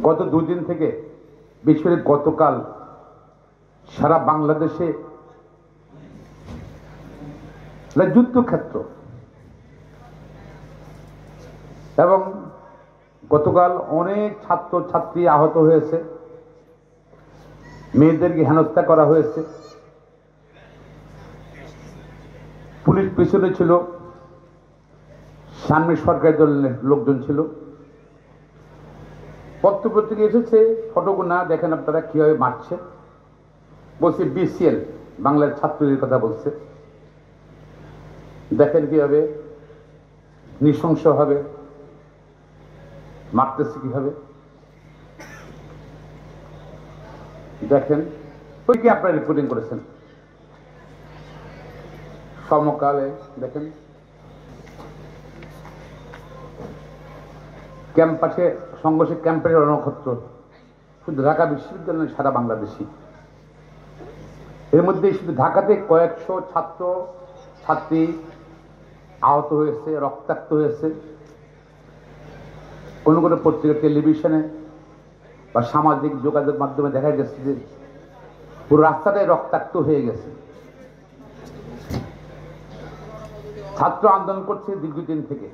গত দুদিন থেকে বিশেষ করে গতকাল সারা বাংলাদেশে যুদ্ধক্ষেত্র এবং গতকাল অনেক ছাত্র ছাত্রী আহত হয়েছে, মেয়েদেরকে হেনস্থা করা হয়েছে, পুলিশ পিছনে ছিল, সামনে সরকারি দলের লোকজন ছিল। পত্রপত্রিকা এসেছে, ফটোগুলো না দেখেন আপনারা কিভাবে মারছে। বলছে বিসিএল বাংলার ছাত্রদের কথা বলছে, দেখেন কিভাবে নৃশংস ভাবে মারতেছে, কিভাবে দেখেন। ওই কি আপনারা রিপোর্টিং করেছেন সমকালে, দেখেন ক্যাম্পাসে সংঘর্ষে ক্যাম্পের রণক্ষেত্র, শুধু ঢাকা বিশ্ববিদ্যালয় সারা বাংলাদেশি। এর মধ্যে শুধু ঢাকাতে কয়েকশো ছাত্র ছাত্রী আহত হয়েছে, রক্তাক্ত হয়েছে। কোনো কোনো পত্রিকা, টেলিভিশনে বা সামাজিক যোগাযোগ মাধ্যমে দেখা গেছে যে পুরো রাস্তাটাই রক্তাক্ত হয়ে গেছে। ছাত্র আন্দোলন করছে দীর্ঘদিন থেকে,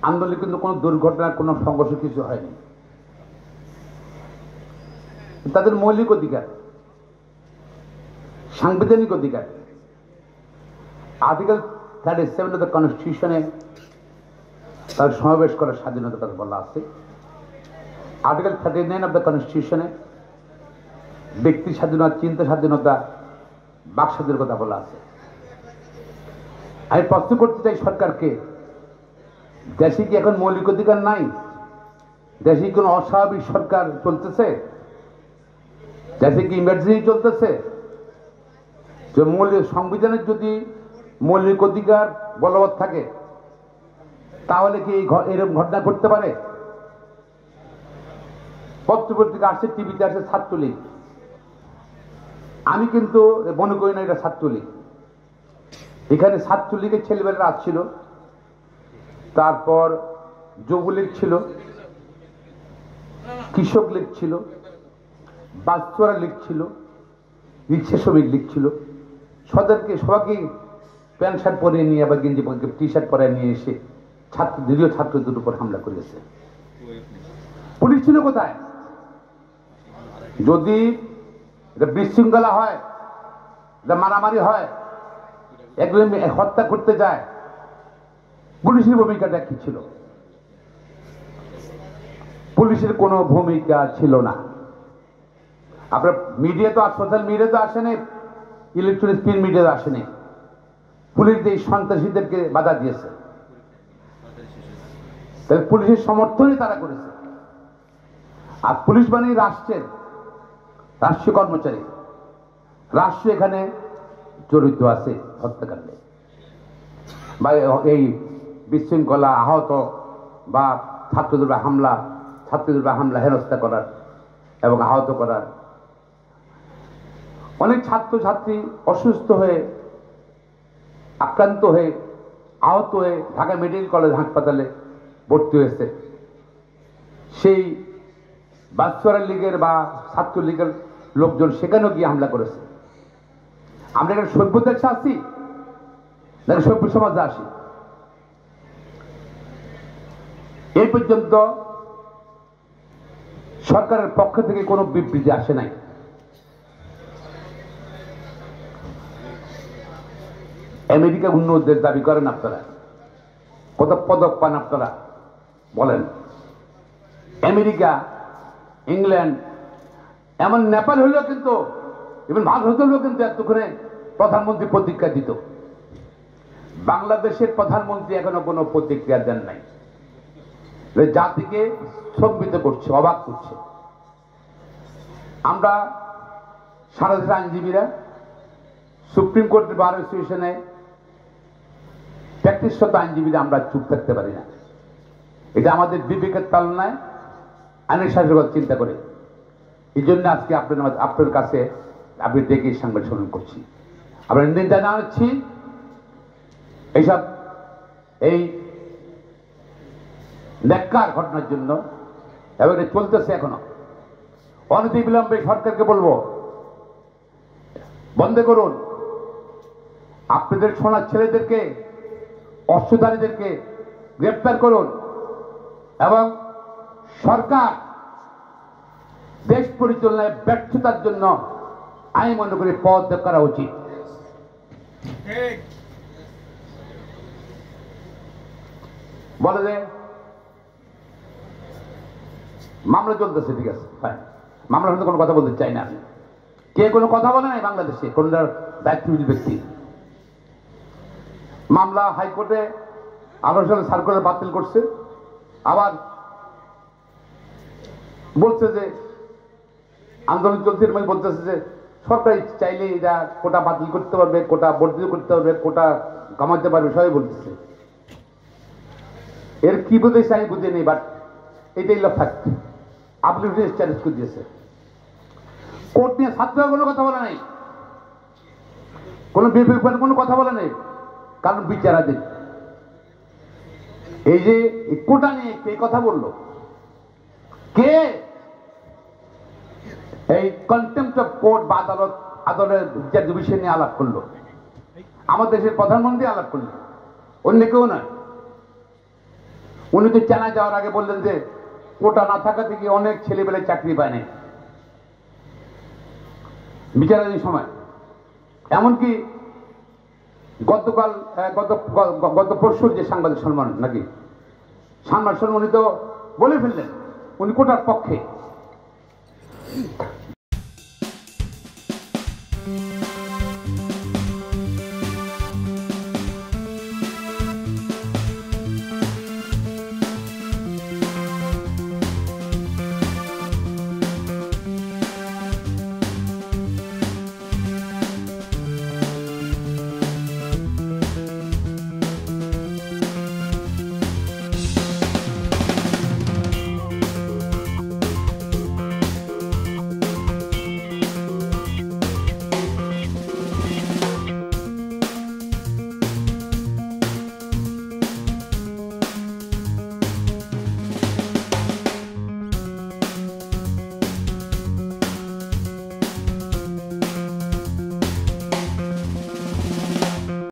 আন্দোলনে কিন্তু কোনো দুর্ঘটনা, কোনো সংঘর্ষ কিছু হয়নি। তাদের মৌলিক অধিকার, সাংবিধানিক অধিকার, আর্টিকেল 37 অফ দ্য কনস্টিটিউশনে তার সমাবেশ করার স্বাধীনতা কথা বলা আছে। আর্টিকেল 39 অফ দ্য কনস্টিটিউশনে ব্যক্তি স্বাধীনতা, চিন্তা স্বাধীনতা, বাক স্বাধীনতার কথা বলা আছে। আমি প্রশ্ন করতে চাই সরকারকে, দেশে কি এখন মৌলিক অধিকার নাই? দেশে কোন অস্বাভাবিক সরকার চলতেছে? দেশে কি ইমার্জেন্সি চলতেছে? যে মৌলিক সংবিধানের যদি মৌলিক অধিকার বলবৎ থাকে তাহলে কি এরকম ঘটনা ঘটতে পারে? পত্রপত্রিকা আসছে, টিভিতে আসছে ছাত্রলীগ। আমি কিন্তু মনে করি না এটা ছাত্রলীগ। এখানে ছাত্রলীগের ছেলেমেয়েরা আসছিল, তারপর যুবলীগ ছিল, কৃষক লীগ ছিল, বাস্তুয়ারা লীগ ছিল, রিক্সা শ্রমিক লীগ ছিল। সবাইকে প্যান্ট শার্ট পরে নিয়ে আবার গেঞ্জি টি শার্ট পরে নিয়ে এসে নিরীহ ছাত্রদের উপর হামলা করেছে। পুলিশ ছিল কোথায়? যদি এটা বিশৃঙ্খলা হয়, এটা মারামারি হয়, একজন হত্যা করতে যায়, পুলিশের ভূমিকাটা কি ছিল? পুলিশের কোনো ভূমিকা ছিল না। আপনার মিডিয়া তো, সোশ্যাল মিডিয়া তো আসেনি, ইলেকট্রনিক প্রিন্ট মিডিয়া তো আসেনি। পুলিশ এই সন্ত্রাসীদেরকে বাধা দিয়েছে, তাহলে পুলিশের সমর্থনই তারা করেছে। আর পুলিশ মানে রাষ্ট্রীয় কর্মচারী, রাষ্ট্র এখানে জড়িত আছে হত্যাকাণ্ডে বা এই বিশৃঙ্খলা, আহত বা ছাত্রদের হামলা হেনস্থা করার এবং আহত করার। অনেক ছাত্রছাত্রী অসুস্থ হয়ে, আক্রান্ত হয়ে, আহত হয়ে ঢাকা মেডিকেল কলেজ হাসপাতালে ভর্তি হয়েছে। সেই বাচ্চারা লীগের বা ছাত্রলীগের লোকজন সেখানেও গিয়ে হামলা করেছে। আমরা এখানে সভ্য দেশে আসি নাকি সভ্য সমাজে আসি? এই পর্যন্ত সরকারের পক্ষ থেকে কোনো বিবৃতি আসে নাই। আমেরিকা উন্নতির দাবি করেন আপনারা, কত পদক পান আপনারা বলেন? আমেরিকা, ইংল্যান্ড, এমন নেপাল হলেও কিন্তু, এবং ভারত হলেও কিন্তু এতক্ষণে প্রধানমন্ত্রী প্রতিক্রিয়া দিত। বাংলাদেশের প্রধানমন্ত্রী এখনো কোনো প্রতিক্রিয়া দেন নাই। জাতিকে স্তম্ভিত করছে, অবাক করছে। আমরা সারা দেশের আইনজীবীরা সুপ্রিম কোর্টের বার অ্যাসোসিয়েশনে প্র্যাকটিসরত আইনজীবীরা আমরা চুপ থাকতে পারি না। এটা আমাদের বিবেকের তালনায় আইনের শাসক চিন্তা করে। এই জন্য আজকে আপনার কাছে আপনি ডেকে সংবাদ সম্মেলন করছি। আমরা নিন্দা জানাচ্ছি এইসব এই ন্যাক্কার ঘটনার জন্য, এবং এটা চলতেছে এখনো। অনতিবিলম্বে সরকারকে বলবো, বন্ধ করুন, আপনাদের সোনার ছেলেদেরকে, অস্ত্রধারীদেরকে গ্রেপ্তার করুন, এবং সরকার দেশ পরিচালনায় ব্যর্থতার জন্য আমি মনে করি পদত্যাগ করা উচিত। বলে যে মামলা চলতেছে, ঠিক আছে, মামলার সাথে কোনো কথা বলতে চাই না। কে কোনো কথা বলে নাই বাংলাদেশে কোন দায়িত্বশীল ব্যক্তি। মামলা হাইকোর্টে 18 সালে সার্কুলার বাতিল করছে, আবার বলছে যে আন্দোলন চলছে, এর বলতেছে যে সরকার চাইলে এটা কোটা বাতিল করতে পারবে, কোটা বর্ধিত করতে পারবে, কোটা কমাতে পারবে, সবাই বলতেছে। এর কি বুঝেছে আমি বুঝে নেই, বাট এটাই ফ্যাক্ট। আপনি চ্যালেঞ্জ করে দিয়েছে। কোর্ট নিয়ে ছাত্ররা কোনো কথা বলে নাই, কোনো বিবেক কোনো কথা বলে নাই, কারণ বিচারাধীন। এই যে কোটা নিয়ে কে কথা বললো, কে এই কন্টেম্পট অফ কোর্ট বা আদালতের বিষয় নিয়ে আলাপ করলো? আমাদের দেশের প্রধানমন্ত্রী আলাপ করলো, অন্য কেউ নয়। উনি তো চেনা যাওয়ার আগে বললেন যে কোটা না থাকা থেকে অনেক ছেলেবেলে চাকরি পায় নাই বিচারাধীন সময়। এমনকি গত পরশুর যে সাংবাদিক সম্মেলন নাকি উনি তো বলে ফেললেন উনি কোটার পক্ষে।